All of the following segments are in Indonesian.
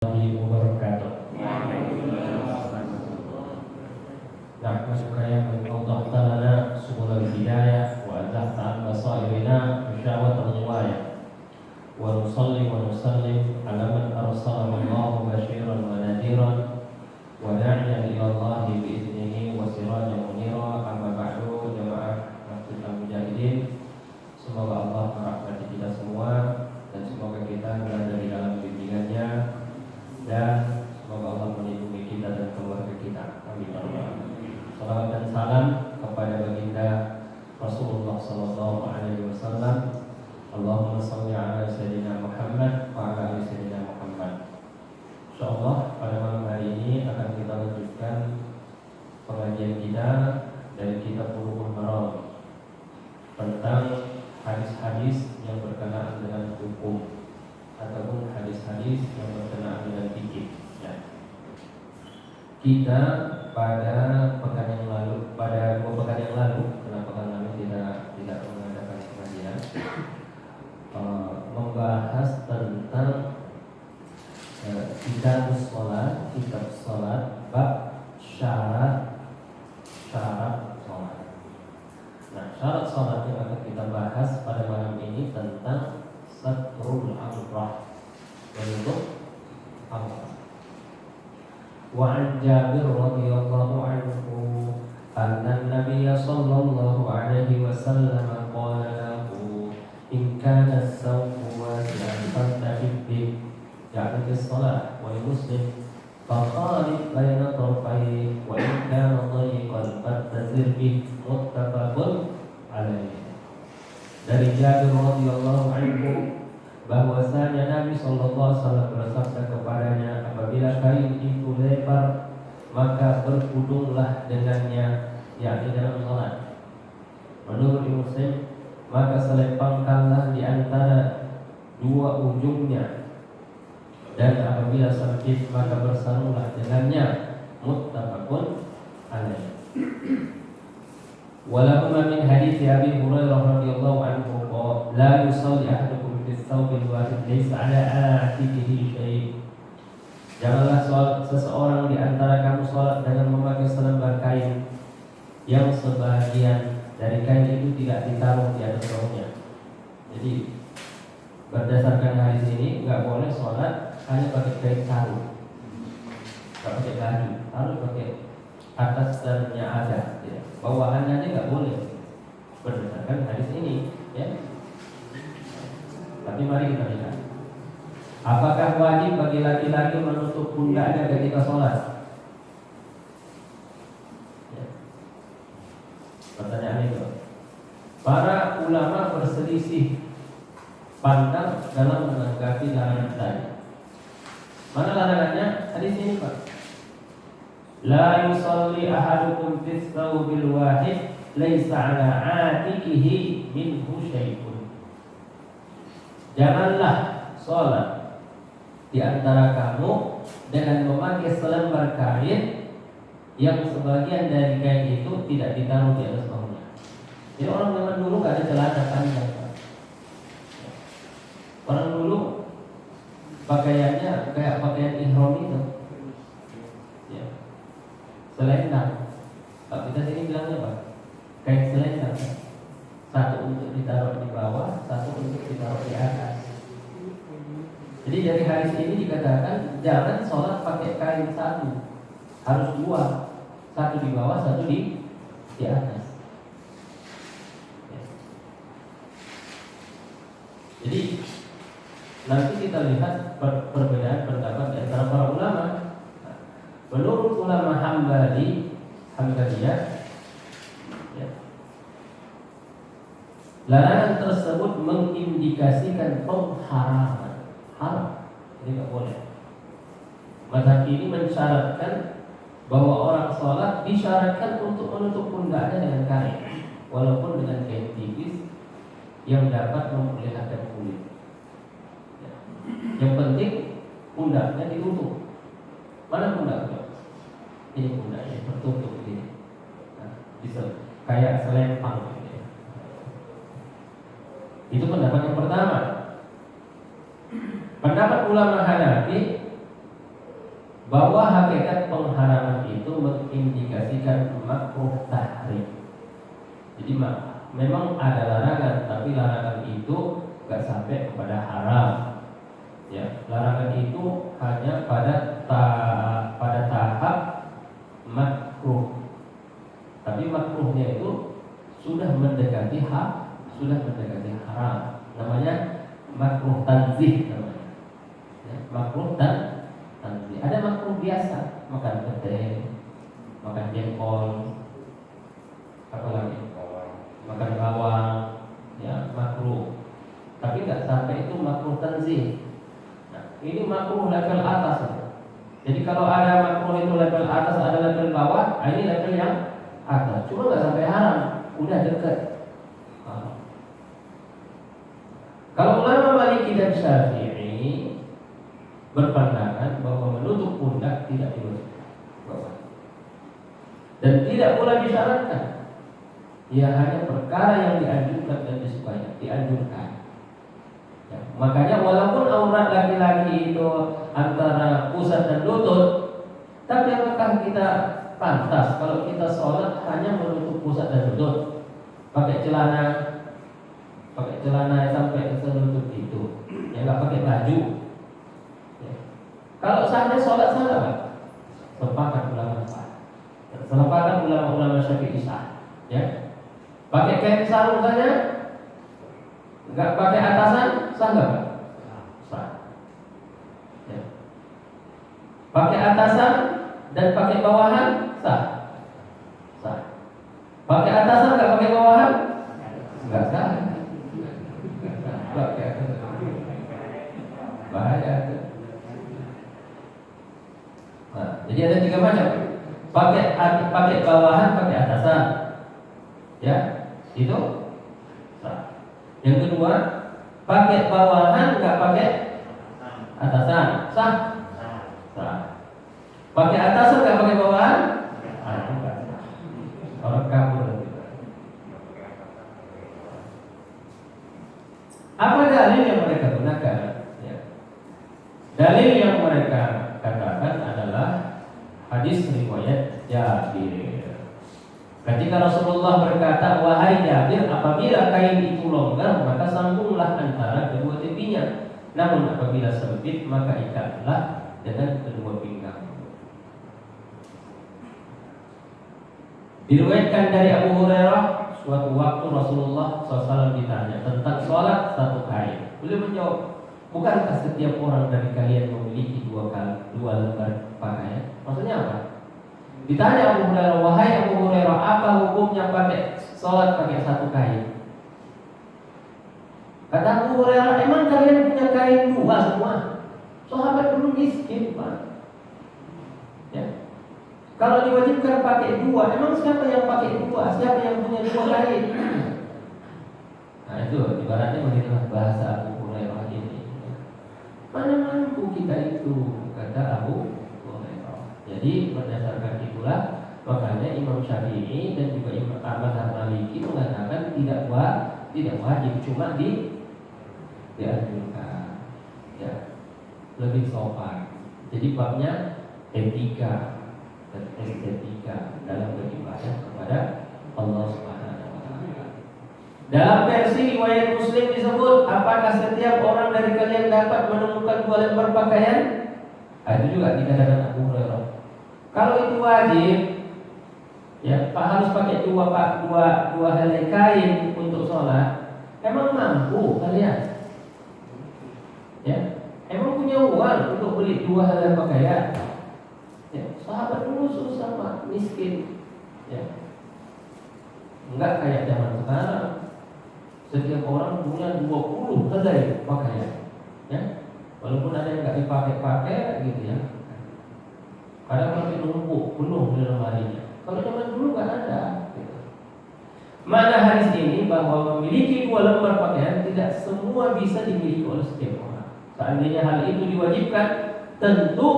Wabarakatuh. Nahmaduka ya man awdahta lana subulal hidayah wa adhahta an basairina bisyawat al-ghwayah wa nusalli wa nusallim ala man arsalahu Allahu basyiran wa nadhiran wa da'iyan ila Allah bi'idnihi wa sirajan munira. Amma ba'du, jamaah masjidil mujahidin, semoga Allah merahmati kita semua dan semoga kita berada di dalam bimbingannya, dan semoga Allah melindungi kita dan keluarga kita. Amin. Salawat dan salam kepada baginda Rasulullah sallallahu alaihi wasallam. Allahumma shalli ala sayyidina Muhammad wa ala ali sayyidina Muhammad. Insyaallah pada malam hari ini akan kita lanjutkan pengajian kita dari kitab Bulughul Maram tentang hadis-hadis yang berkenaan dengan hukum ataupun hadis-hadis yang berkenaan dengan fikih. Ya. Kita pada pekan yang lalu, pada 2 pekan yang lalu, karena pekan lalu kita tidak mengadakan pengajian, membahas tentang kitab sholat, bab syarat sholat. Nah, syarat sholat yang akan kita bahas pada malam ini tentang satrul awrah, menutup aurat. Wa an Jabir radhiyallahu anhu anna an-nabiy sallallahu alaihi wasallam qala lahu in kana as-sawmu wasi'an fantahib bi ya'ni as-salat wa muslim faqarib baina tarfayhi wa in kana dayiqan fattazir bi muttafaqun alaihi. Dari Jabir radhiyallahu anhu bahwasanya Nabi sallallahu alaihi wasallam bersabda kepadanya, apabila kain itu lebar maka berkudunglah dengannya, yakni dalam salat. Menurut Muslim, maka selempangkanlah di antara 2 ujungnya, dan apabila sempit maka bersarunglah dengannya. Muttafaqun alaihi. Walahuma min hadits Abi Hurairah radhiyallahu anhu qala la yusalli ahadukum fi thawbil wahid laysa ala atiqihi syai'. Janganlah seseorang di antara kamu salat dengan memakai selembar kain yang sebagian dari kain itu tidak ditaruh di atas bahunya. Jadi berdasarkan hadis ini enggak boleh salat hanya pakai kain sarung, enggak pakai baju, harus pakai atas dannya ada, ya. Bawahannya aja nggak boleh berdasarkan hadis ini, ya. Tapi mari kita lihat, apakah wajib bagi laki-laki menutup pundaknya ketika sholat? Ya. Pertanyaan itu. Para ulama berselisih pandang dalam menanggapi larangan tadi. Mana larangannya? Hadis ini, Pak. La yusalli ahadukum fi thawbil wahid laisa ala atiqihi minhu syai'un. Janganlah sholat di antara kamu dengan memakai selembar kain yang sebagian dari kain itu tidak ditaruh di atas bahunya. Jadi orang zaman dulu gak ada celana panjang. Orang dulu pakaiannya kayak pakaian ihram itu, ya. Selendang. Kalau kita sini bilangnya apa? Kain selendang. Satu untuk ditaruh di bawah, satu untuk ditaruh di atas. Jadi dari hadis ini dikatakan jangan sholat pakai kain satu, harus 2, satu di bawah, satu di atas. Ya. Jadi nanti kita lihat perbedaan pendapat di antara para ulama. Menurut ulama Hambaliyah, ya, larangan tersebut mengindikasikan pengharaman, haram, ini tidak boleh. Mazhab ini mensyaratkan bahwa orang sholat disyaratkan untuk menutup pundaknya dengan kain, walaupun dengan kain tipis yang dapat memperlihatkan kulit. Ya. Yang penting pundaknya ditutup. Mana pundaknya? Ini pundaknya tertutup ini. Nah, bisa kayak selempang gitu ya. Itu pendapat yang pertama. Pendapat ulama Hanafi bahwa hakikat pengharaman itu mengindikasikan makruh tahrim. Jadi memang ada larangan, tapi larangan itu gak sampai kepada haram. Ya, larangan itu hanya pada tahap makruh. Tapi makruhnya itu sudah mendekati haram. Namanya makruh tanzih namanya. Ya, makruh tanzih. Ada makruh biasa, makan petai, makan jengkol, apa lagi? Makan bawang, ya makruh. Tapi nggak sampai itu makruh tanzih. Nah, ini makruh level atas. Jadi kalau ada makruh itu level atas, ada level bawah, ini level yang atas. Cuma nggak sampai haram, udah dekat. Kalau ulama Maliki dan Syafi'i berpandangan bahwa menutup pundak tidak diwajibkan dan tidak pula disyaratkan. Ya hanya perkara yang dianjurkan dan dianjurkan. Ya, makanya walaupun aurat laki-laki itu antara pusat dan lutut, tapi apakah kita pantas kalau kita sholat hanya menutup pusat dan lutut, pakai celana sampai ke selutut itu, ya nggak pakai baju. Ya. Kalau saja sholat salah, Pak. Sepakat ulama Syafi'i sah. Ya. Pakai kain sarung saja, nggak pakai atasan, sah nggak, Pak? Sah. Ya. Pakai atasan dan pakai bawahan, sah. Pakai atasan nggak pakai bawahan, nggak sah. Bahaya. Nah, jadi ada 3 macam. Pakai bawahan, pakai atasan. Ya, itu sah. Yang kedua, pakai bawahan nggak pakai atasan, sah. Pakai atasan nggak pakai bawahan, orang kabur. Apa dalil yang mereka gunakan? Ya. Dalil yang mereka katakan adalah hadis riwayat Jabir. Ketika Rasulullah berkata, "Wahai Jabir, apabila kain itu longgar, maka sambunglah antara kedua tepinya. Namun apabila sempit, maka ikatlah dengan kedua pinggang." Diriwayatkan dari Abu Hurairah, suatu waktu Rasulullah SAW ditanya tentang sholat satu kain. Beliau menjawab, "Bukankah setiap orang dari kalian memiliki dua lembar pakaian?" Maksudnya apa? Ditanya Abu Hurairah, "Wahai Abu Hurairah, apa hukumnya pakai sholat pakai satu kain?" Kata Abu Hurairah, "Emang kalian punya kain 2 semua?" Sahabat dulu miskin, Pak. Ya. Kalau diwajibkan pakai 2, emang siapa yang pakai 2? Siapa yang punya 2 kain? Nah itu ibaratnya begitulah bahasa Abu Hurairah ini. Mana mampu kita itu, kata Abu Hurairah. Jadi berdasarkan itulah makanya Imam Syafi'i dan juga Imam Ahmad Maliki mengatakan tidak wajib, cuma dianjurkan. Ya, lebih sopan. Jadi babnya etika dan estetika dalam beribadah kepada Allah Subhanahu wa taala. Dalam versi riwayat Muslim disebut, apakah setiap orang dari kalian dapat menemukan 2 lembar pakaian? Itu juga dikatakan Abu Hurairah. Kalau itu wajib, ya Pak harus pakai dua helai kain untuk sholat. Emang mampu kalian? Ya, emang punya uang untuk beli 2 helai pakaian? Ya, sahabat dulu susah Pak, miskin. Ya. Enggak kayak zaman sekarang. Setiap orang punya 20 helai pakaian. Ya. Walaupun ada yang enggak dipakai-pakai gitu ya. Kadang masih numpuk penuh di lemarinya. Kalau zaman dulu enggak ada gitu. Mana hadis ini bahwa memiliki 2 lembar pakaian tidak semua bisa dimiliki oleh setiap orang. Seandainya hal itu diwajibkan, tentu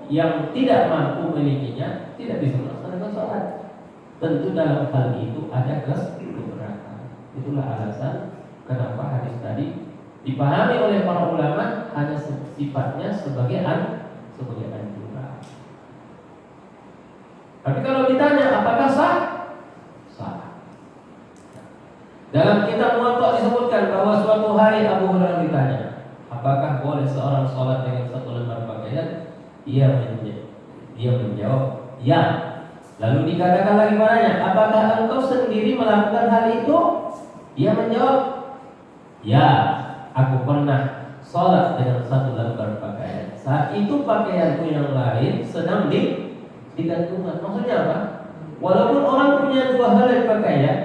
yang tidak mampu memilikinya tidak bisa melaksanakan sholat. Tentu dalam hal itu ada keberatan. Itulah alasan kenapa hadis tadi dipahami oleh para ulama hanya sifatnya sebagai anjuran. Tapi kalau ditanya apakah sah? Sah. Dalam kitab Muwatta disebutkan bahwa suatu hari Abu Hurairah ditanya, apakah boleh seorang sholat dengan satu lembar pakaian? Dia menjawab, ya. Lalu dikatakan lagi padanya, apakah engkau sendiri melakukan hal itu? Dia menjawab, ya, aku pernah sholat dengan satu lembar pakaian. Saat itu pakaianku yang lain sedang digantungkan. Maksudnya apa? Walaupun orang punya dua helai pakaian,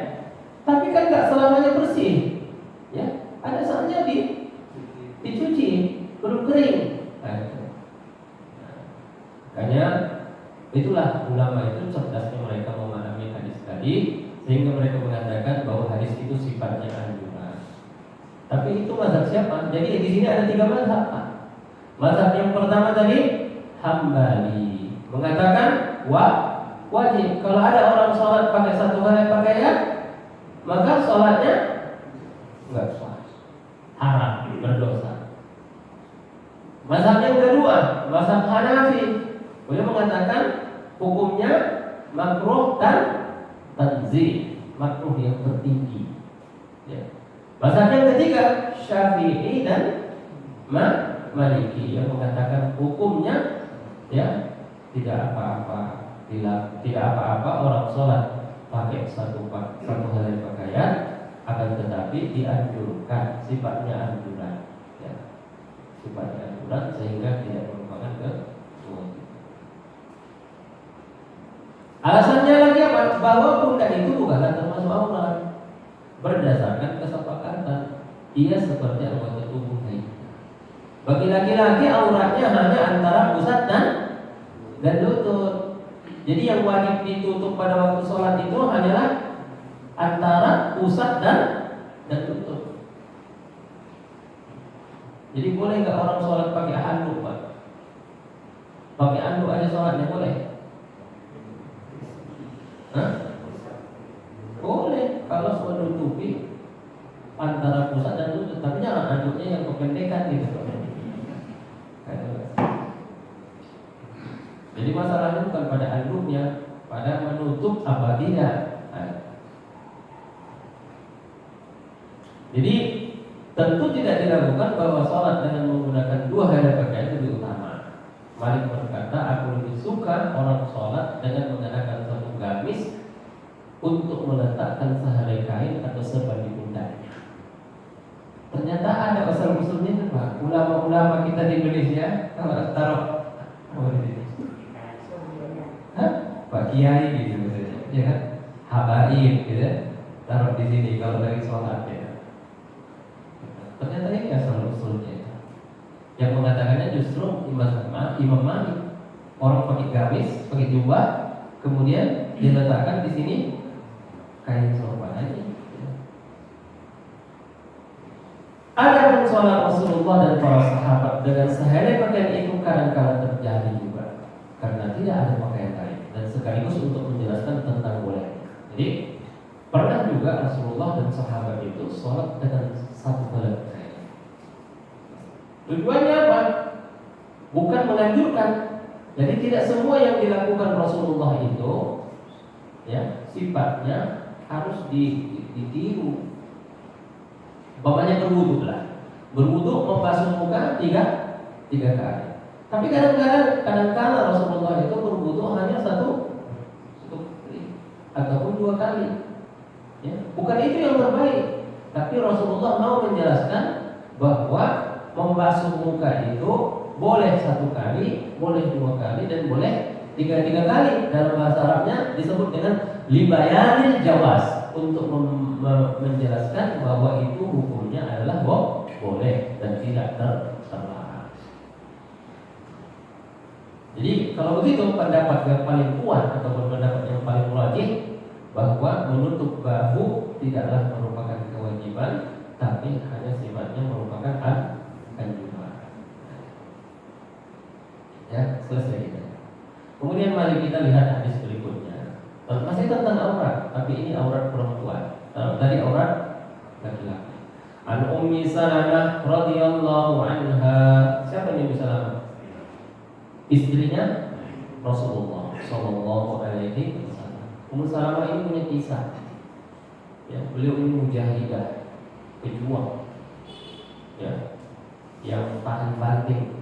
tapi kan gak selamanya bersih. Ya, ada saatnya dicuci, belum kering. Makanya itulah ulama itu cerdasnya mereka memahami hadis tadi, sehingga mereka mengatakan bahwa hadis itu sifatnya anjuran. Tapi itu mazhab siapa? Jadi di sini ada 3 mazhab. Mazhab yang pertama tadi Hambali mengatakan wajib. Kalau ada orang sholat pakai satu helai pakaian, maka sholatnya enggak sah, haram, berdosa. Mazhab yang kedua, mazhab Hanafi, beliau mengatakan hukumnya makruh dan tanzih, makruh yang tertinggi. Ya. Mazhab yang ketiga Syafi'i dan Maliki yang mengatakan hukumnya ya tidak apa-apa, tidak apa-apa orang sholat pakai satu helai pakaian, akan tetapi dianjurkan, sifatnya anjuran, ya. Sifatnya anjuran sehingga tidak merupakan kewajiban. Alasannya lagi apa? Bahwa pundak itu bukanlah termasuk aurat. Berdasarkan kesepakatan, ia seperti anggota tubuh lainnya. Bagi laki-laki auratnya hanya antara pusat dan lutut. Jadi yang wajib ditutup pada waktu sholat itu hanyalah antara pusat dan lutut. Jadi boleh nggak orang sholat pakai handuk, Pak? Pakai handuk aja sholatnya boleh? Hah? Boleh kalau menutupi antara pusat dan lutut, tapi jangan handuknya yang kependekan gitu. Jadi masalahnya bukan pada handuknya, pada menutup apa tidak. Jadi tentu tidak diragukan bahwa sholat dengan menggunakan 2 helai pakaian lebih utama. Malik berkata, aku lebih suka orang sholat dengan mengenakan satu gamis untuk meletakkan sehelai kain atau serban di pundaknya. Ternyata ada usul-usulnya, Pak. Ulama-ulama kita di Indonesia kalau taruh Pak Kiai gitu misalnya, ya kan? Habaib gitu, taruh di sini kalau lagi sholat ya. Ternyata ini asal-usulnya. Yang mengatakannya justru Imam Malik. Orang pakai gamis, pakai jubah, kemudian diletakkan di sini kain sorban aja. Ada pun sholat Rasulullah dan para sahabat dengan sehelai pakaian itu kadang-kadang terjadi juga karena tidak ada pakaian lain, dan sekaligus untuk menjelaskan tentang bolehnya. Jadi pernah juga Rasulullah dan sahabat itu sholat dengan satu helai pakaian. Tujuannya apa? Bukan menganjurkan. Jadi tidak semua yang dilakukan Rasulullah itu ya sifatnya harus ditiru. Bapaknya berwudu lah, berwudu membasuh muka tiga kali. Tapi kadang-kadang Rasulullah itu berwudu hanya satu kali ataupun 2 kali. Ya, bukan itu yang terbaik. Tapi Rasulullah mau menjelaskan bahwa membasuh muka itu boleh 1 kali, boleh 2 kali, dan boleh 3 kali. Dalam bahasa Arabnya disebut dengan libayanil jawaz, untuk menjelaskan bahwa itu hukumnya adalah boleh dan tidak terlarang. Jadi kalau begitu pendapat yang paling kuat ataupun pendapat yang paling rajih bahwa menutup bahu tidaklah merupakan kewajiban, tapi hanya sifatnya merupakan anjuran. Ya, selesai kita. Kemudian mari kita lihat hadis berikutnya. Masih tentang aurat, tapi ini aurat perempuan. Tadi aurat laki-laki. An Ummi Salamah radhiyallahu anha. Siapa ini Ummi Salamah? Istrinya Rasulullah. Sallallahu Alaihi Wasallam. Ummu Salamah ini punya kisah. Ya, beliau ini mujahidah, pejuang, ya, yang tahan banting,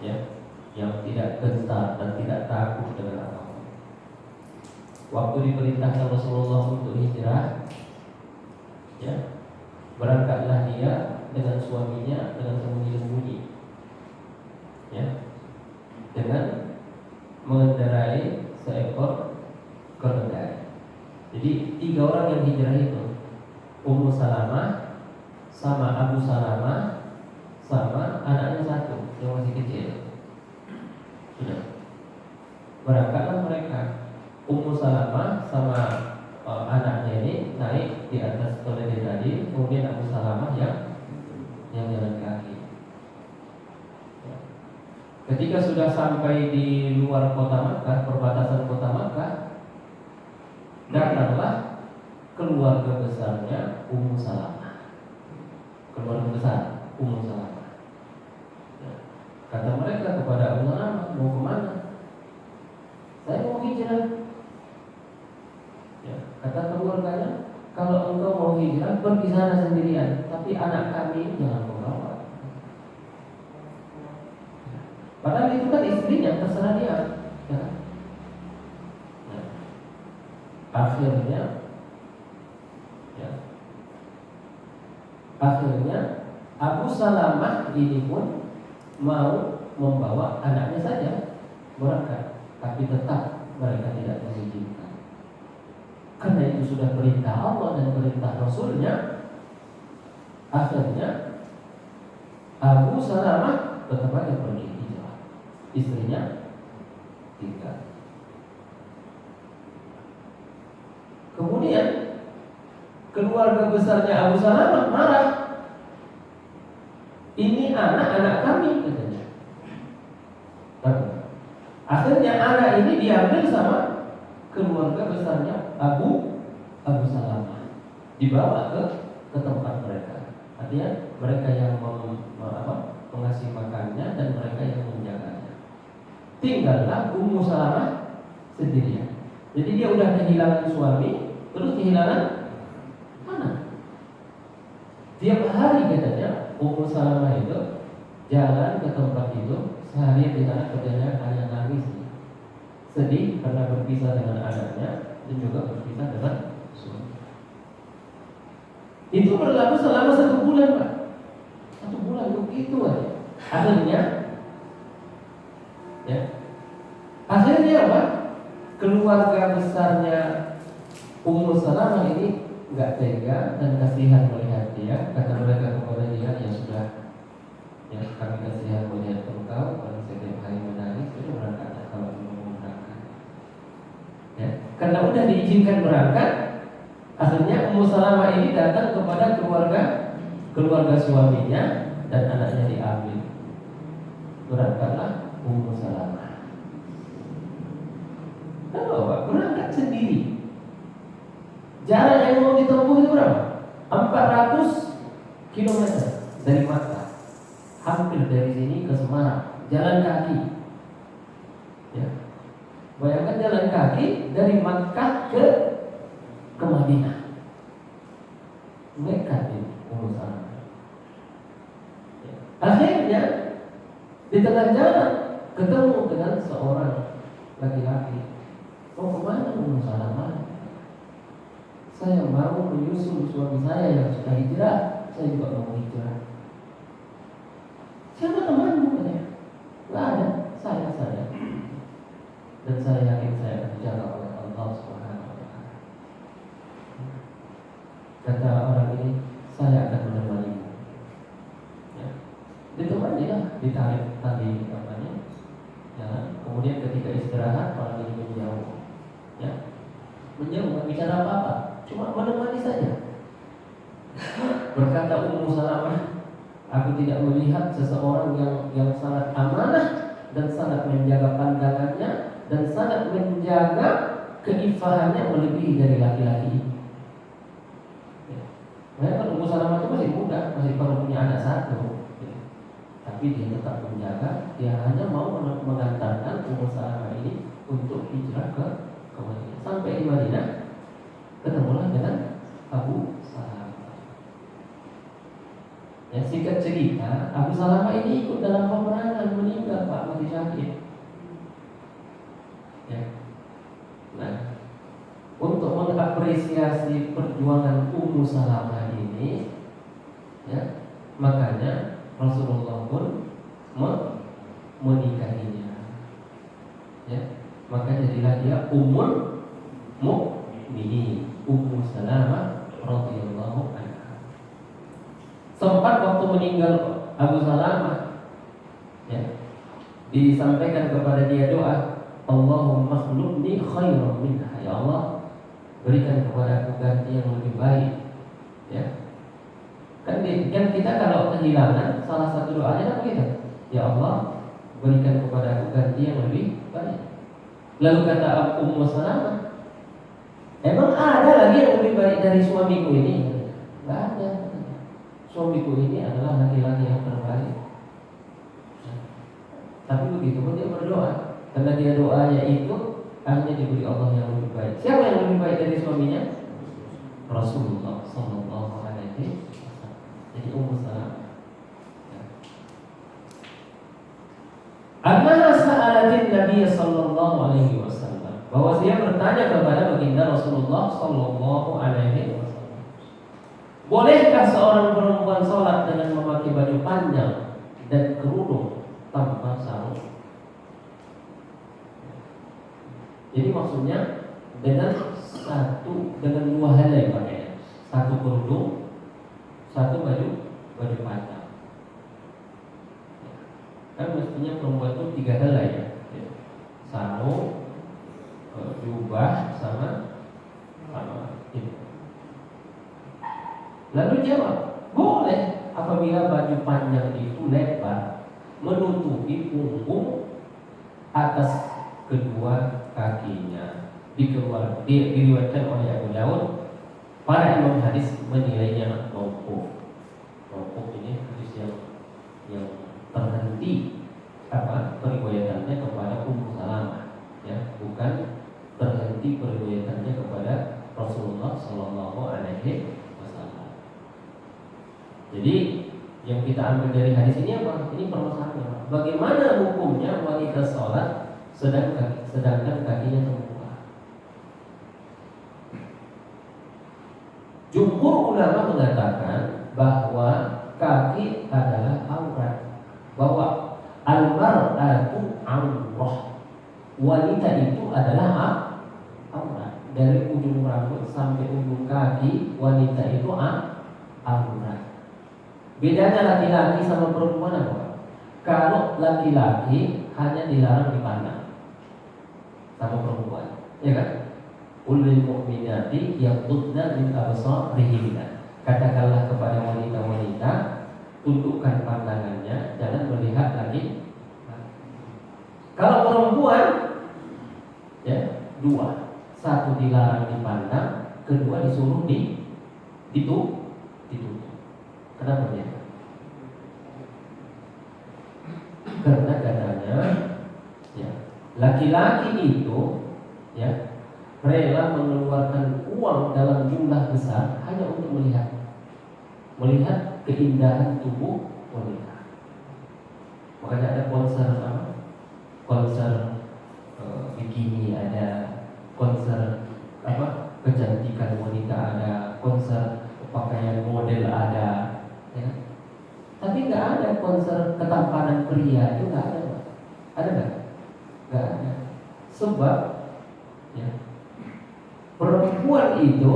ya, yang tidak gentar dan tidak takut dengan apapun. Waktu diperintahkan Rasulullah untuk hijrah, ya, berangkatlah dia dengan suaminya dengan sembunyi-sembunyi, ya, dengan mengendarai seekor keledai. Jadi 3 orang yang hijrah itu, Ummu Salamah sama Abu Salamah sama anaknya 1 yang masih kecil. Sudah. Berangkatlah mereka. Ummu Salamah sama anaknya ini naik di atas keledai tadi, kemudian Abu Salamah yang jalan kaki. Ketika sudah sampai di luar kota Makkah, perbatasan kota Makkah, datanglah keluarga besarnya Ummu Salamah. Keluarga besar Ummu Salamah. Kata mereka kepada Abu Salamah, mau kemana? Saya mau hijrah. Ya, kata keluarganya, kalau engkau mau hijrah, pergi sana sendirian. Tapi anak kami jangan kau bawa. Padahal itu kan istrinya, terserah dia. Ya. Nah, akhirnya Abu Salamah ini pun mau membawa anaknya saja berangkat, tapi tetap mereka tidak mengizinkan. Karena itu sudah perintah Allah dan perintah Rasulnya. Akhirnya Abu Salamah tetap aja pergi hijrah, istrinya tinggal. Kemudian keluarga besarnya Abu Salamah marah. Ini anak-anak kami, katanya. Akhirnya anak ini diambil sama keluarga besarnya Abu Salamah, dibawa ke tempat mereka. Artinya mereka yang mengasih makannya dan mereka yang menjaganya. Tinggallah Ummu Salamah sendirian. Jadi dia udah kehilangan suami, terus kehilangan anak. Tiap hari katanya Ummu Salamah itu jalan ke tempat itu, sehari di sana kerjanya hanya nangis, sedih karena berpisah dengan anaknya dan juga berpisah dengan suami. Itu berlaku selama 1 bulan, Pak. 1 bulan begitu aja. Akhirnya apa? Keluarga besarnya Ummu Salamah ini nggak tega dan kasihan melihat dia. Kata mereka kepada dia, ya sudah, ya kami kasihan melihat engkau kalau setiap hari menangis, itu berangkat kalau mau berangkat. Ya, karena udah diizinkan berangkat, akhirnya Ummu Salamah ini datang kepada keluarga suaminya dan anaknya diambil. Berangkatlah Ummu Salamah. Kalau Pak berangkat sendiri, jarak yang mau ditempuh itu berapa? 400 km dari Makkah, hampir dari sini ke Semarang, jalan kaki. Ya, bayangkan jalan kaki dari Makkah ke Madinah. Nekat ini Ummu Salamah. Ya. Akhirnya di tengah jalan ketemu dengan seorang laki-laki. Mau kemana Ummu Salamah? Saya mau menyusul suami saya yang sudah hijrah. Saya juga mau hijrah. Siapa temanmu? Katanya. Gak ada, saya. Dan saya yakin saya akan dijaga oleh Allah Subhanahu wa Ta'ala. Kata orang ini, saya akan menemanimu. Ya. Ditemanilah, ditarik tali jalan. Kemudian ketika istirahat, orang ini menjauh. Ya, menjauh, nggak bicara apa-apa, cuma menemani saja. Berkata Ummu Salamah, aku tidak melihat seseorang yang sangat amanah dan sangat menjaga pandangannya dan sangat menjaga keifahannya melebihi dari laki-laki. Kan Ummu Salamah itu masih muda, masih baru punya anak 1. Tapi dia tetap menjaga, dia hanya mau mengantarkan Ummu Salamah ini untuk hijrah singkat cerita, Abu Salamah ini ikut dalam peperangan, meninggal Pak, mati syahid. Ya. Nah, untuk mengapresiasi perjuangan Ummu Salamah ini, ya, makanya Rasulullah pun menikahinya. Ya, maka jadilah dia Ummul Mukminin, Ummu Salamah radhiyallahu anha. Sempat waktu meninggal Abu Salamah, ya, disampaikan kepada dia doa, Allahumma khulubni khairan minha, ya Allah, berikan kepada aku ganti yang lebih baik. Ya, kan kita kalau kehilangan, salah satu doanya apa gitu? Ya Allah, berikan kepada aku ganti yang lebih baik. Lalu kata Ummu Salamah, emang ada lagi yang lebih baik dari suamiku ini? Tidak ada. Suamiku ini adalah laki-laki yang terbaik. Tapi begitu pun dia berdoa, karena dia doanya itu akhirnya diberi Allah yang lebih baik. Siapa yang lebih baik dari suaminya? Rasulullah Sallallahu Alaihi Wasallam. Jadi Ummu Salamah. Anna sa'alatin Nabi Sallallahu Alaihi Wasallam, bahwa dia bertanya kepada baginda Rasulullah Sallallahu Alaihi Wasallam, bolehkah seorang perempuan sholat dengan memakai baju panjang dan kerudung tanpa sarung? Jadi maksudnya dengan dua helai pakaian, satu kerudung, satu baju panjang. Kan mestinya perempuan itu 3 helai ya, sarung, jubah sama itu. Lalu jawab, boleh apabila baju panjang itu lebar menutupi punggung atas kedua kakinya. Diriwayatkan oleh Abu Daud. Para imam hadis menilainya mauquf. Mauquf ini hadis yang terhenti periwayatannya kepada Ummu Salamah, ya, bukan terhenti periwayatannya kepada Rasulullah Sallallahu Alaihi Wasallam. Jadi yang kita ambil dari hadis ini apa? Ini permasalahan. Bagaimana hukumnya wanita sholat sedangkan kakinya terbuka? Jumhur ulama mengatakan bahwa kaki adalah aurat, bahwa al-mar'atu aurah, wanita itu adalah aurat. Dari ujung rambut sampai ujung kaki, wanita itu aurat. Bedanya laki-laki sama perempuan apa? Kalau laki-laki hanya dilarang dipandang sama perempuan, ya kan? Ulil mu'minati yaghuddna min absarihinna. Katakanlah kepada wanita-wanita, tundukkan pandangannya, jangan melihat lagi. Kalau perempuan, ya, 2, 1 dilarang dipandang, kedua disuruh ditutup. Kenapa dia? Karena katanya, ya, laki-laki itu, ya, rela mengeluarkan uang dalam jumlah besar hanya untuk melihat keindahan tubuh wanita. Makanya ada konser bikini, ada konser kecantikan wanita, ada konser pakaian model, ada, ya. Tapi nggak ada konser ketampanan pria, itu nggak ada. Ada nggak? Nggak ada. Sebab, ya, perempuan itu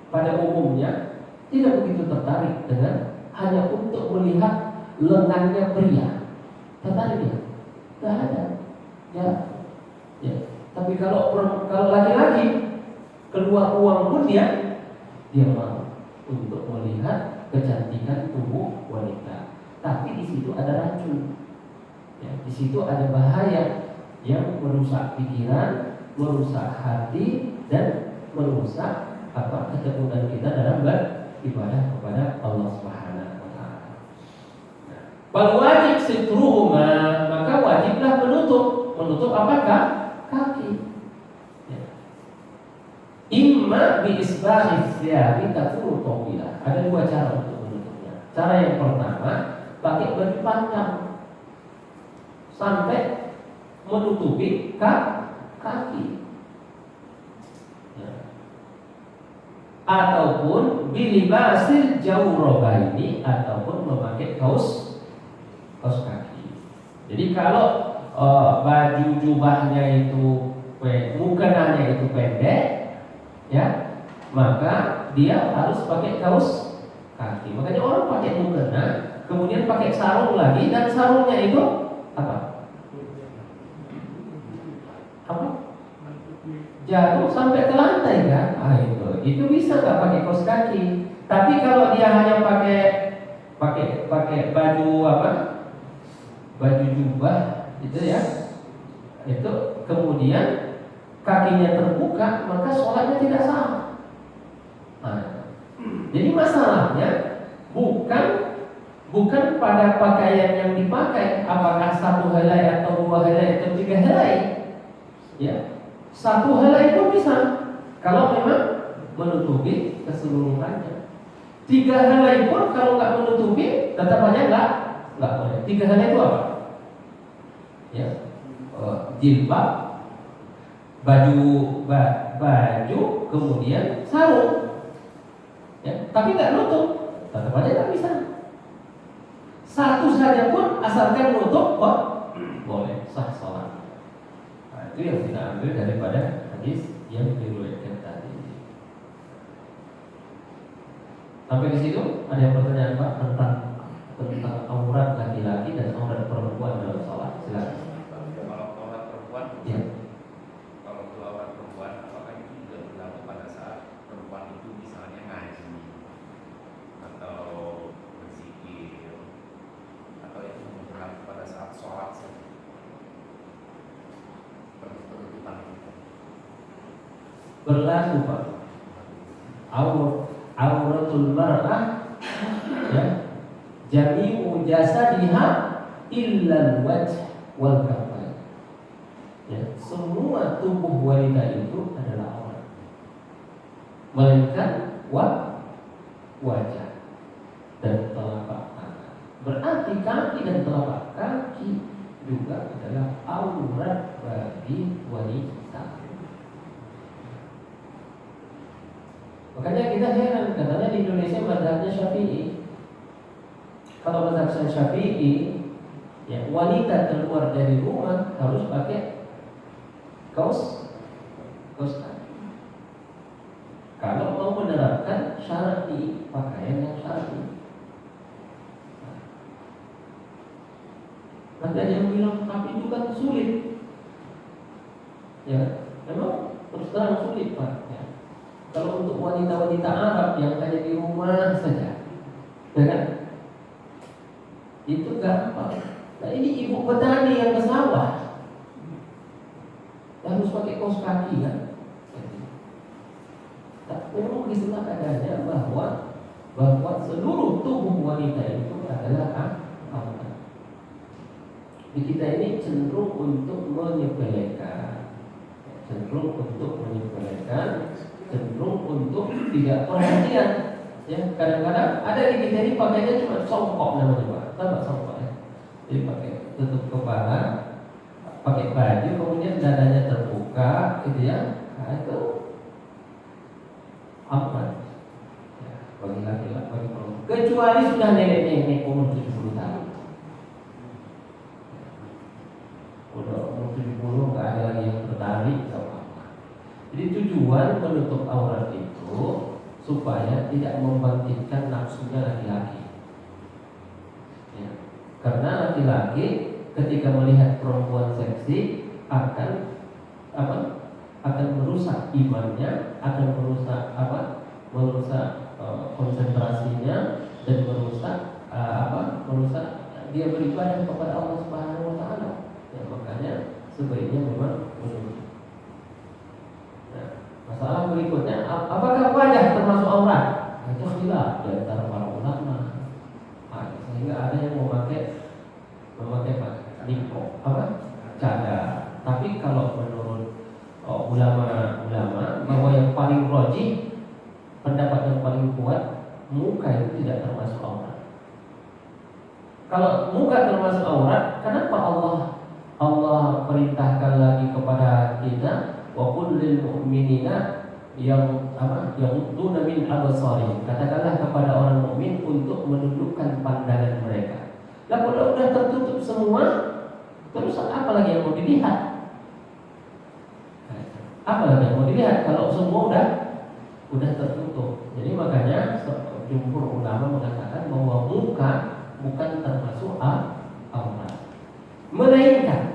pada umumnya tidak begitu tertarik dengan hanya untuk melihat lengannya pria. Tertarik dia? Nggak ada. Ya. Tapi kalau laki-laki keluar uang pun dia mau untuk melihat kecantikan tubuh wanita. Tapi di situ ada racun. Ya, di situ ada bahaya yang merusak pikiran, merusak hati, dan merusak ketekunan kita dalam beribadah kepada Allah Subhanahu wa taala. Bal wajib sitruhuma, maka wajiblah menutup apakah? Kaki. Ya. Imma bi isbahis siyabi takunu tawila. Ada 2 cara untuk menutupnya. Cara yang pertama, pakai baju panjang sampai menutupi kaki. Ya. Ataupun bilibasil jawrabaini, ataupun memakai kaos kaki. Jadi kalau baju jubahnya itu mukenanya itu pendek, ya, maka dia harus pakai kaos kaki. Makanya orang pakai mukena, kemudian pakai sarung lagi, dan sarungnya itu apa? Jatuh sampai ke lantai kan? Itu bisa nggak pakai kaos kaki. Tapi kalau dia hanya pakai baju apa? Baju jubah itu ya, itu kemudian kakinya terbuka, maka sholatnya tidak sah. Jadi masalahnya bukan pada pakaian yang dipakai, apakah satu helai atau dua helai atau tiga helai. Ya, satu helai itu bisa kalau memang menutupi keseluruhannya. Tiga helai pun kalau nggak menutupi, tetap aja nggak boleh. Tiga helai itu apa? Ya, jilbab, baju, kemudian sarung. Ya, tapi nggak nutup, tetap aja nggak bisa. Satu saja pun asalkan nutup kok boleh sah sholat. Nah, itu yang kita ambil daripada hadis yang diriwayatkan tadi. Sampai di situ ada yang pertanyaan Pak tentang aurat laki-laki dan aurat perempuan dalam sholat. Silakan. Kalau aurat perempuan, ya. Kalau itu aurat perempuan, apakah itu juga berlaku pada saat perempuan itu misalnya ngaji atau berzikir, atau itu berlaku pada saat sholat saja? Penutupan itu Berlaku Pak. Auratul mar'ah, ya, jami'u jasadiha illal wajh wal kafain. Ya, semua tubuh wanita itu adalah aurat, melainkan wajah dan telapak tangan. Berarti kaki dan telapak kaki juga adalah aurat bagi wanita. Makanya kita heran, katanya di Indonesia mazhabnya Syafi'i. Kalau mazhab Syafi'i, ya, wanita keluar dari rumah harus pakai kaos kaki. Kalau mau menerapkan syar'i, pakaian yang syar'i. Ada yang bilang tapi itu kan sulit. Ya, memang terus terang sulit Pak. Ya. Kalau untuk wanita-wanita Arab yang hanya di rumah saja, ya kan? Itu gampang. Nah ini ibu petani yang ke sawah, harus pakai kaos kaki kan? Tak perlu begitulah adanya bahwa seluruh tubuh wanita itu adalah aurat. Di kita ini cenderung untuk menyepelekan, cenderung tidak perhatian. Ya, kadang-kadang ada di kita ini pakainya cuma songkok namanya Pak, tahu nggak songkok ya? Jadi pakai tutup kepala, pakai baju, kemudian dadanya terbuka, gitu ya. Nah itu aurat. Ya, bagi laki-laki, bagi perempuan. Kecuali sudah nenek-nenek umur 70 tahun. Udah umur 70 nggak ada lagi yang tertarik sama apa. Jadi tujuan menutup aurat itu supaya tidak membangkitkan nafsunya laki-laki. Ya. Karena laki-laki ketika melihat perempuan seksi akan merusak imannya, akan merusak konsentrasinya, dan merusak dia beribadah kepada Allah Subhanahu wa taala. Ya, makanya sebaiknya memang menutup. Nah, masalah berikutnya, apakah wajah termasuk aurat? Itu khilaf di antara para ulama. Sehingga ada yang memakai niko, cadar. Tapi kalau menurut ulama bahwa yang paling rajih, pendapat yang paling kuat, muka itu tidak termasuk aurat. Kalau muka termasuk aurat, kenapa Allah perintahkan lagi kepada kita wa qul lil mu'minina yang yaghudduna min absarihim. Katakanlah kepada orang mukmin untuk menundukkan pandangan mereka. Lah kalau udah tertutup semua, terus apa lagi yang mau dilihat? Apa lagi yang mau dilihat kalau semua udah tertutup? Jadi makanya jumhur ulama mengatakan bahwa muka bukan termasuk aurat. Melainkan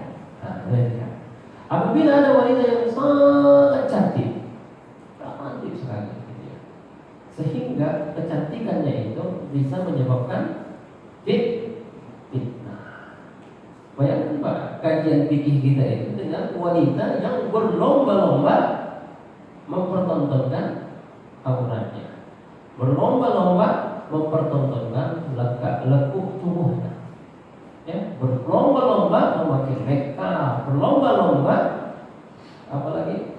apabila ada wanita yang sangat cantik sekali, sehingga kecantikannya itu bisa menyebabkan fitnah. Bayangkan Pak, kajian fikih kita itu dengan wanita yang berlomba-lomba mempertontonkan auratnya, berlomba-lomba mempertontonkan lekuk tubuhnya, ya, berlomba-lomba memakai makeup, berlomba-lomba apalagi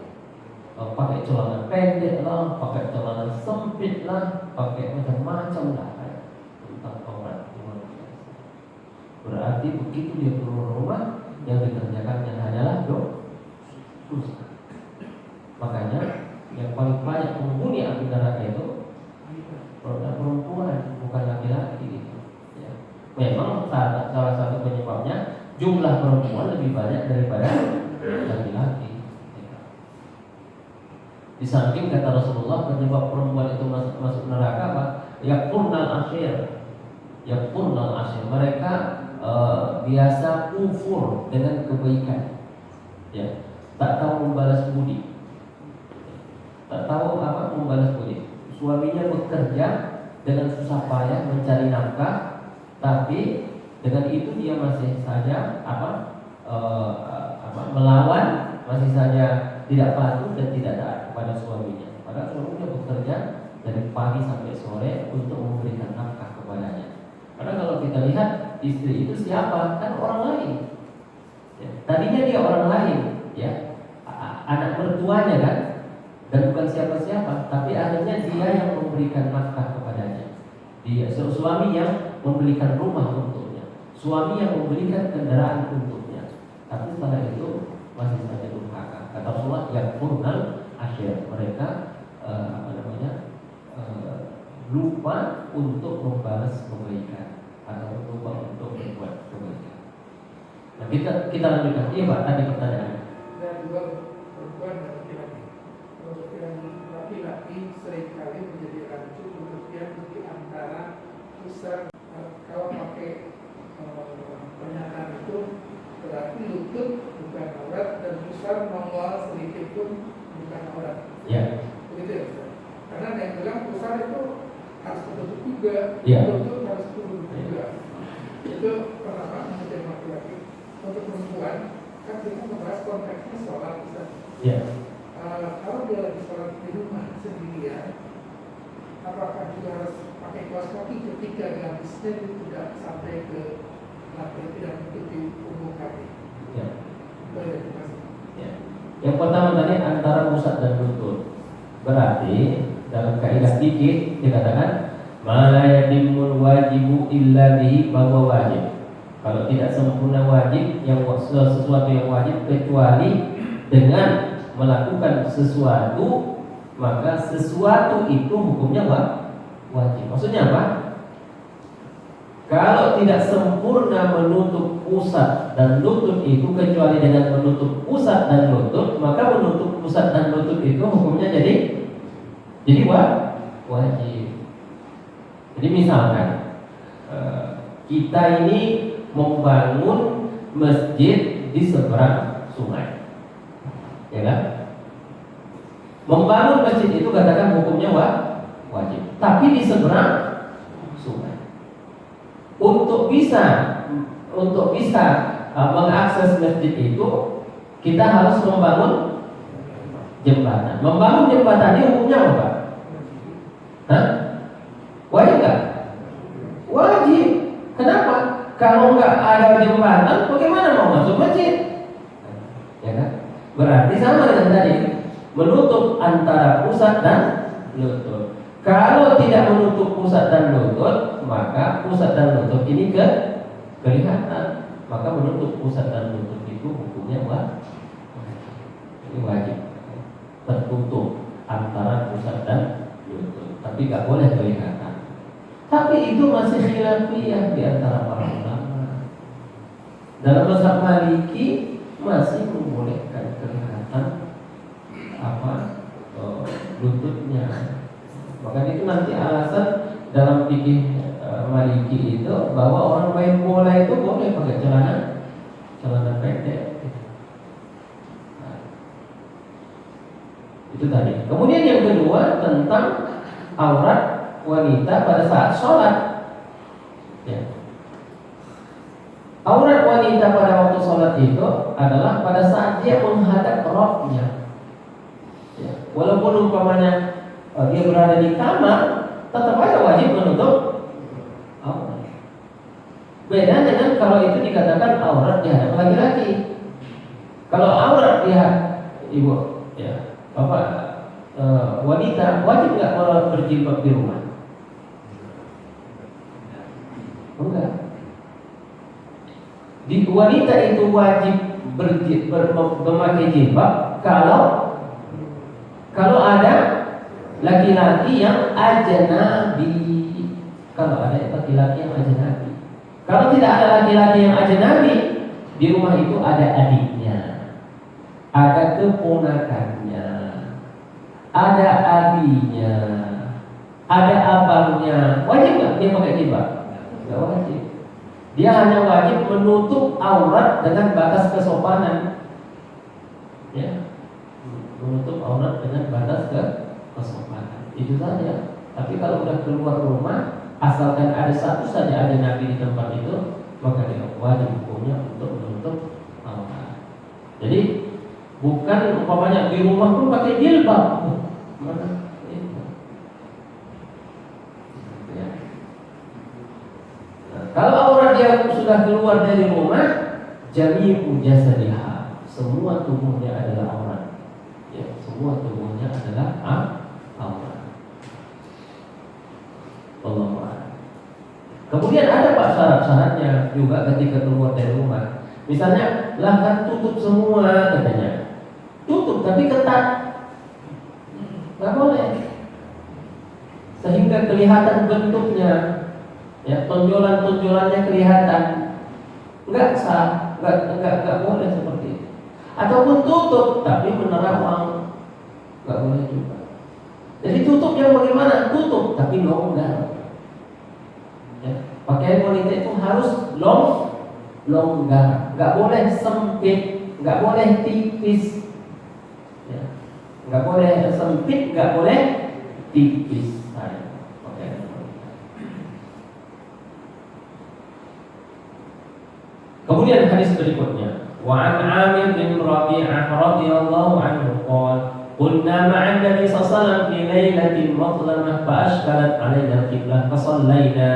pakai celana pendek lah, pakai celana sempit lah, pakai macam-macam lah tentang aurat. Berarti begitu dia keluar rumah, yang dikerjakannya hanyalah dosa. Makanya yang paling banyak penghuni api neraka itu perempuan, bukan laki-laki gitu. Ya. Memang salah satu penyebabnya jumlah perempuan lebih banyak daripada laki-laki. Di samping kata Rasulullah penyebab perempuan itu masuk neraka apa? Yakfurnal asyir. Yakfurnal asyir. Mereka biasa kufur dengan kebaikan. Ya, tak tahu membalas budi. Tak tahu apa membalas budi. Suaminya bekerja dengan susah payah mencari nafkah, tapi dengan itu dia masih saja melawan, masih saja tidak patuh dan tidak taat kepada suaminya. Padahal suaminya bekerja dari pagi sampai sore untuk memberikan nafkah kepadanya. Karena kalau kita lihat istri itu siapa? Kan orang lain. Ya, tadinya dia orang lain, ya, anak mertuanya kan, dan bukan siapa-siapa. Tapi akhirnya dia yang memberikan nafkah kepadanya. Dia suami yang membelikan rumah untuknya, suami yang membelikan kendaraan untuknya. Tapi setelah itu masih saja durhaka. Kata Rasulullah, yakfurnal asyir. Mereka lupa untuk membalas kebaikan atau lupa untuk berbuat kebaikan. Nah, kita lanjutkan. Iya Pak, tadi pertanyaannya. Dan dua perempuan dan laki-laki. Untuk yang laki-laki seringkali menjadi rancu kemudian di antara pusat. Kalau pakai pernyataan itu berarti lutut bukan aurat dan pusat nongol sedikit pun bukan aurat. Ya. Begitu ya Ustaz? Karena ada yang bilang pusat itu harus tertutup juga, Ya. lutut harus tertutup juga. Itu pertama menjadi laki-laki. Untuk perempuan kan kita membahas konteksnya sholat Ustaz. Ya. Kalau dia lagi sholat di rumah sendirian, apakah juga harus pakai kaos kaki ketika garisnya tidak sampai ke lantai, tidak menutupi punggung kaki? Ya. Boleh dikasih. Ya. Yang pertama tadi antara pusat dan lutut. Berarti dalam kaidah fikih dikatakan ma yadimul wajibu illa bihi bahwa wajib. Kalau tidak sempurna wajib, yang sesuatu yang wajib kecuali dengan melakukan sesuatu, maka sesuatu itu hukumnya wajib. Maksudnya apa? Kalau tidak sempurna menutup pusat dan lutut itu kecuali dengan menutup pusat dan lutut, maka menutup pusat dan lutut itu hukumnya jadi wajib. Jadi misalkan kita ini membangun masjid di seberang sungai, ya kan? Membangun masjid itu katakan hukumnya wajib, tapi di seberang sungai. Untuk bisa mengakses masjid itu kita harus membangun jembatan. Membangun jembatan ini hukumnya apa? Hah? Wajib nggak? Wajib. Kenapa? Kalau nggak ada jembatan, bagaimana mau masuk masjid? Ya kan? Berarti sama dengan tadi, menutup antara pusat dan lutut. Kalau tidak menutup pusat dan lutut, maka pusat dan lutut ini kelihatan, maka menutup pusat dan lutut itu hukumnya wajib. Ini wajib tertutup antara pusat dan lutut, tapi nggak boleh kelihatan. Tapi itu masih khilafiyah di antara para ulama. Dalam mazhab Maliki masih membolehkan kelihatan lututnya. Maka itu nanti alasan dalam fikih Maliki itu bahwa orang main bola itu boleh pakai celana pendek. Nah, itu tadi. Kemudian yang kedua tentang aurat wanita pada saat sholat. Ya. Aurat wanita pada waktu sholat itu adalah pada saat dia menghadap roknya. Ya. Walaupun umpamanya dia berada di kamar, tetap aja wajib menutup aurat. Beda dengan kalau itu dikatakan aurat di hadapan laki-laki. Kalau aurat di ibu, ya, wanita wajib nggak berjilbab di rumah? Enggak. Di wanita itu wajib memakai jilbab kalau ada laki-laki yang ajnabi. Kalau ada laki-laki yang ajnabi. Kalau tidak ada laki-laki yang ajnabi, di rumah itu ada adiknya, ada keponakannya, ada abinya, ada abangnya. Wajib nggak dia pakai jilbab? Nggak wajib. Dia hanya wajib menutup aurat dengan batas kesopanan. Ya, menutup aurat dengan batas kesopanan. Itu saja. Tapi kalau sudah keluar rumah, asalkan ada satu saja ada nabi di tempat itu, maka dia wajib hukumnya untuk menutup aurat. Jadi bukan umpamanya di rumah pun pakai jilbab. Mana? Ya. Nah, kalau aurat dia sudah keluar dari rumah, jami'u jasadiha, semua tubuhnya adalah aurat. Ya, semua tubuhnya adalah aurat. Allah. Kemudian ada Pak syarat-syaratnya juga ketika keluar dari rumah. Misalnya, lah kan tutup semua katanya. Tutup tapi ketat. Nggak boleh. Sehingga kelihatan bentuknya. Ya, tonjolan-tonjolannya kelihatan. Enggak sah, enggak boleh seperti itu. Ataupun tutup tapi menerawang. Enggak boleh juga. Jadi tutup yang bagaimana? Tutup tapi longgar. Ya, pakaian wanita itu harus longgar, nggak boleh sempit, nggak boleh tipis, ya, nggak boleh sempit, nggak boleh tipis. Pakaian wanita. Kemudian hadis berikutnya, wa an Amir bin Rabi'ah radhiyallahu anhu qala kunna ma'an Nabi sallallahu alaihi wasallam fi lailatin mudlamah fa ashkalat 'alaina al-qiblah fa shallaina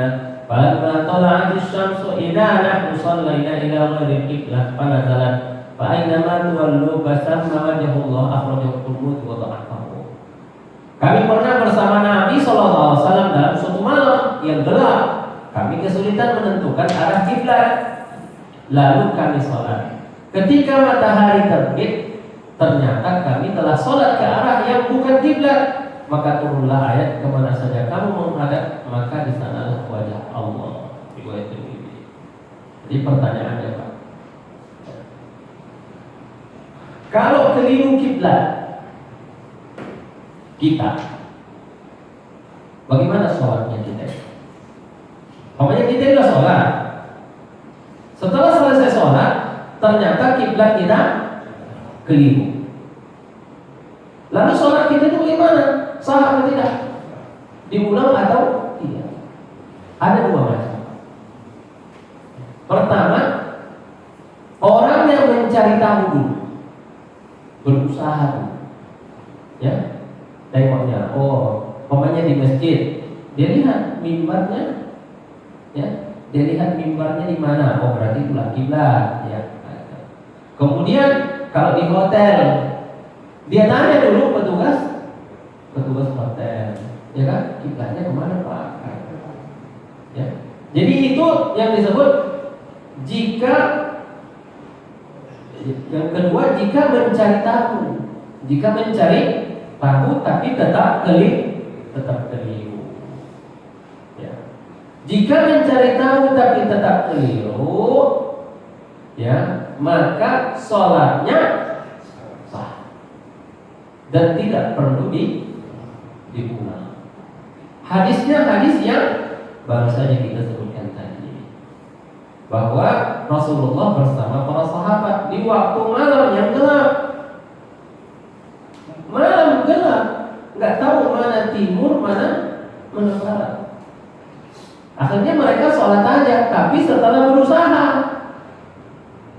falamma tala'at asy-syamsu idza nahnu shallaina ila ghairi al-qiblah fa nazalat fa aynama tuwallu fasamma wajhullah akhrajahu Tirmidzi wa dha'afahu. Kami pernah bersama Nabi sallallahu alaihi wasallam dalam suatu malam yang gelap. Kami kesulitan menentukan arah kiblat. Lalu kami salat. Ketika matahari terbit, ternyata kami telah sholat ke arah yang bukan kiblat. Maka turunlah ayat, kemana saja kamu menghadap, maka di sanalah wajah Allah. Riwayat Tirmidzi. Jadi pertanyaannya Pak, kalau keliru kiblat kita, bagaimana sholatnya kita? Pokoknya kita sudah sholat. Setelah selesai sholat, ternyata kiblat kita keliru. Lalu sholat kita itu bagaimana? Sah atau tidak? Diulang atau tidak? Ada dua macam. Pertama, orang yang mencari tahu dulu, berusaha dulu, ya, tengoknya. Oh, pokoknya di masjid, dia lihat mimbarnya, ya, dia lihat mimbarnya di mana. Oh, berarti itulah kiblat, ya. Kemudian kalau di hotel, dia tanya dulu petugas hotel, ya kan, kiblatnya kemana Pak? Ya. Jadi itu yang disebut Jika yang kedua, jika mencari tahu, tapi tetap keliru. Ya. Jika mencari tahu tapi tetap keliru, ya, maka sholatnya sah dan tidak perlu diulang. Hadisnya hadis yang baru saja kita sebutkan tadi, bahwa Rasulullah bersama para sahabat di waktu malam yang gelap, nggak tahu mana timur mana barat. Akhirnya mereka sholat aja, tapi setelah berusaha.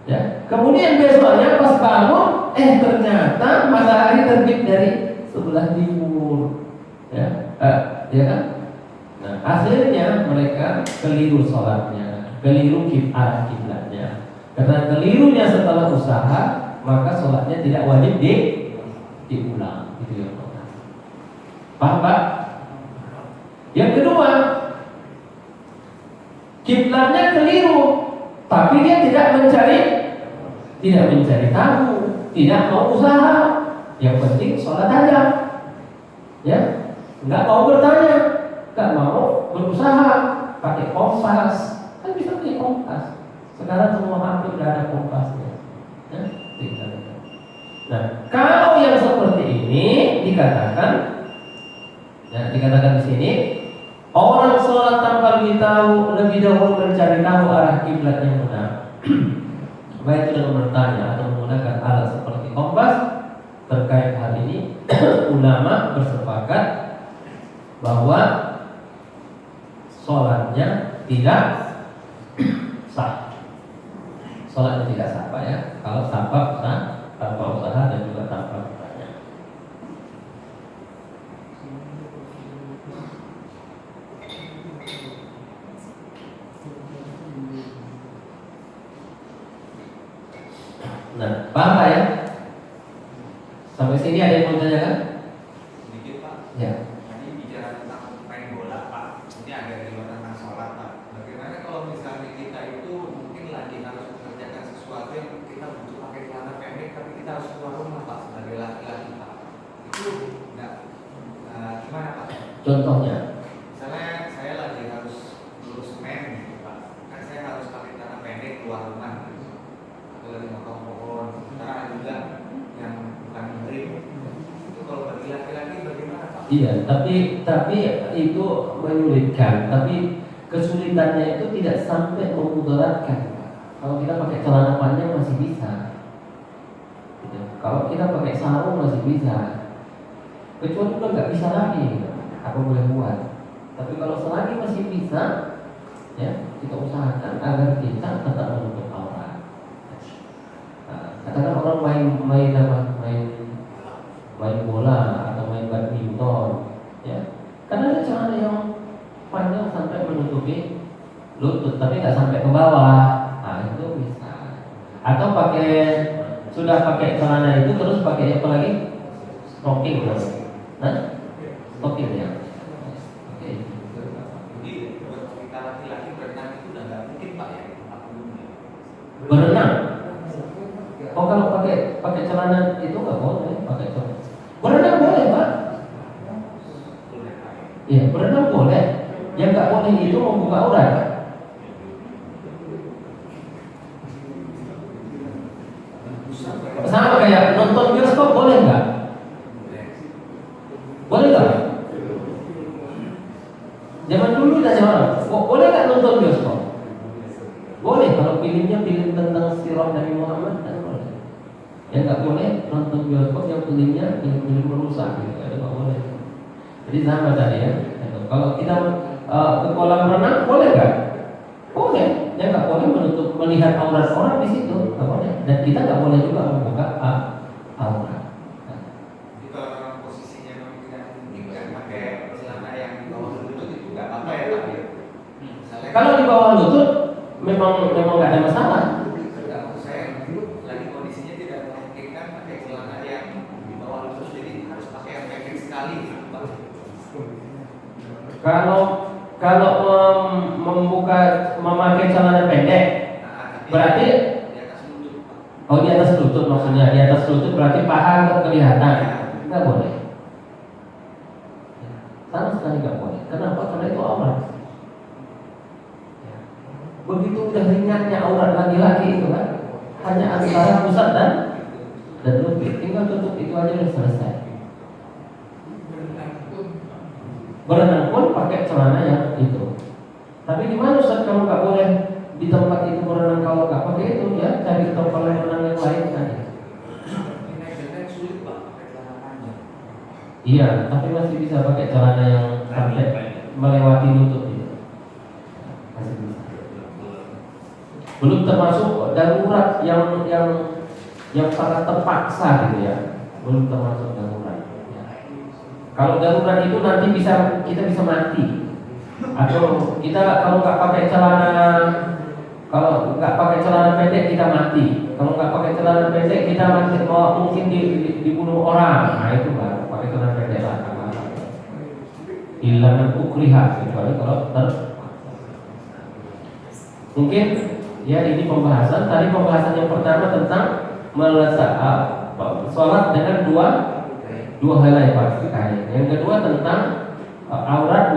Ya, kemudian besoknya pas bangun, ternyata matahari terbit dari sebelah timur. Ya, ya kan? Nah, akhirnya mereka keliru sholatnya, keliru arah kiblatnya. Karena kelirunya setelah usaha, maka sholatnya tidak wajib diulang. Gitu ya, paham Pak? Yang kedua, kiblatnya keliru, tapi dia tidak mencari tahu, tidak mau usaha. Yang penting sholat aja, ya, nggak mau bertanya, nggak mau berusaha, pakai kompas, kan bisa pakai kompas. Sekarang semua hampir udah ada kompasnya, ya? Nah, kalau yang seperti ini dikatakan di sini, orang sholat tanpa lebih dahulu mencari tahu arah kiblat yang benar, baik itu dengan bertanya atau menggunakan alat seperti kompas. Terkait hal ini, ulama bersepakat bahwa sholatnya tidak sah. Sholatnya tidak sah, Pak, ya. Kalau tanpa usaha dan juga tanpa bertanya. Nah, paham Pak, ya? Sampai sini ada yang mau tanyakan? Sedikit Pak. Ya. Tadi bicara tentang main bola Pak. Ini agak di luar tentang sholat Pak. Bagaimana kalau misalnya kita itu mungkin lagi harus mengerjakan sesuatu yang kita butuh pakai celana pendek, tapi kita harus keluar rumah Pak sebagai laki-laki Pak. Itu enggak gimana Pak? Contohnya? Misalnya saya lagi harus lurus semen gitu Pak. Kan saya harus pakai celana pendek keluar rumah. Atau lagi motong pohon. Sekarang ada juga yang bukan muhrim. Itu kalau bagi laki-laki bagaimana Pak? Iya, tapi itu menyulitkan. Tapi kesulitannya itu tidak sampai memudaratkan. Kalau kita pakai celana panjang masih bisa. Gitu. Kalau kita pakai sarung masih bisa. Kecuali udah nggak bisa lagi, gitu. Apa boleh buat? Tapi kalau selagi masih bisa, ya kita usahakan agar kita tetap menutup aurat. Katakan orang main bola atau main badminton, ya, karena ada celana yang panjang sampai menutupi lutut, tapi nggak sampai ke bawah, nah itu bisa. Atau sudah pakai celana itu terus pakai apa lagi? Stocking, stocking ya. Oke. Jadi buat kita laki-laki berenang itu udah nggak mungkin Pak ya? Berenang? Oh, kalau pakai celana itu nggak boleh pakai celana. Berenang boleh Pak? Iya, berenang boleh. Yang nggak boleh itu membuka aurat. Sama kayak nonton bioskop, boleh nggak? Boleh nggak? Zaman dulu dan zaman boleh nggak nonton bioskop? Boleh kalau filmnya film tentang sirah Nabi Muhammad, kan boleh. Yang nggak boleh nonton bioskop yang filmnya film merusak, gitu. Itu nggak boleh. Jadi sama tadi ya. Kalau kita ke kolam renang boleh nggak? Boleh. Yang nggak boleh melihat aurat orang di situ, nggak boleh. Dan kita nggak boleh juga membuka aurat. Jadi kalau posisinya memang tidak memungkinkan pakai celana yang di bawah lutut itu nggak apa-apa ya Pak ya? Kalau di bawah lutut memang nggak ada masalah. Enggak, maksud saya lagi kondisinya tidak memungkinkan pakai celana yang di bawah lutut, jadi harus pakai yang pendek sekali gitu Pak. Kalau memakai celana pendek, Berarti di atas lutut, Pak. oh di atas lutut maksudnya, di atas lutut berarti paha kelihatan. Nggak boleh. Sama sekali nggak boleh. Kenapa? Karena itu aurat. Begitu udah ringannya aurat laki-laki itu kan, hanya antara pusat dan lutut. Tinggal tutup itu aja udah selesai. Berenang pun pakai celana yang itu. Tapi di mana Ustaz kalau nggak boleh di tempat itu berenang kalau nggak pakai itu ya cari tempat renang yang lain saja. Naik sulit Pak, pakai celana panjang. Iya, tapi masih bisa pakai celana yang sampai melewati lutut itu. Masih bisa. Belum termasuk darurat yang sangat terpaksa gitu ya. Belum termasuk darurat. Ya. Kalau darurat itu nanti kita bisa mati. Atau kita kalau nggak pakai celana pendek kita mati. Kalau nggak pakai celana pendek kita mungkin dibunuh orang. Nah itu baru pakai celana pendek lah. Hilangan ukriha kecuali kalau mungkin ya ini pembahasan. Tadi pembahasan yang pertama tentang meletak sholat dengan dua helai pakaian. Yang kedua tentang aurat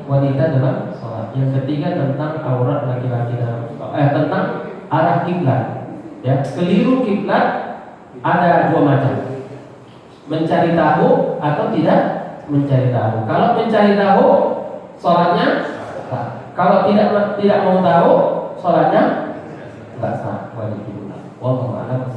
wanita dalam sholat. Yang ketiga tentang aurat laki-laki dalam tentang arah kiblat. Ya, keliru kiblat ada dua macam. Mencari tahu atau tidak mencari tahu. Kalau mencari tahu sholatnya sah. Kalau tidak mau tahu sholatnya nggak sah. Wajib kiblat. Wallahu a'lam.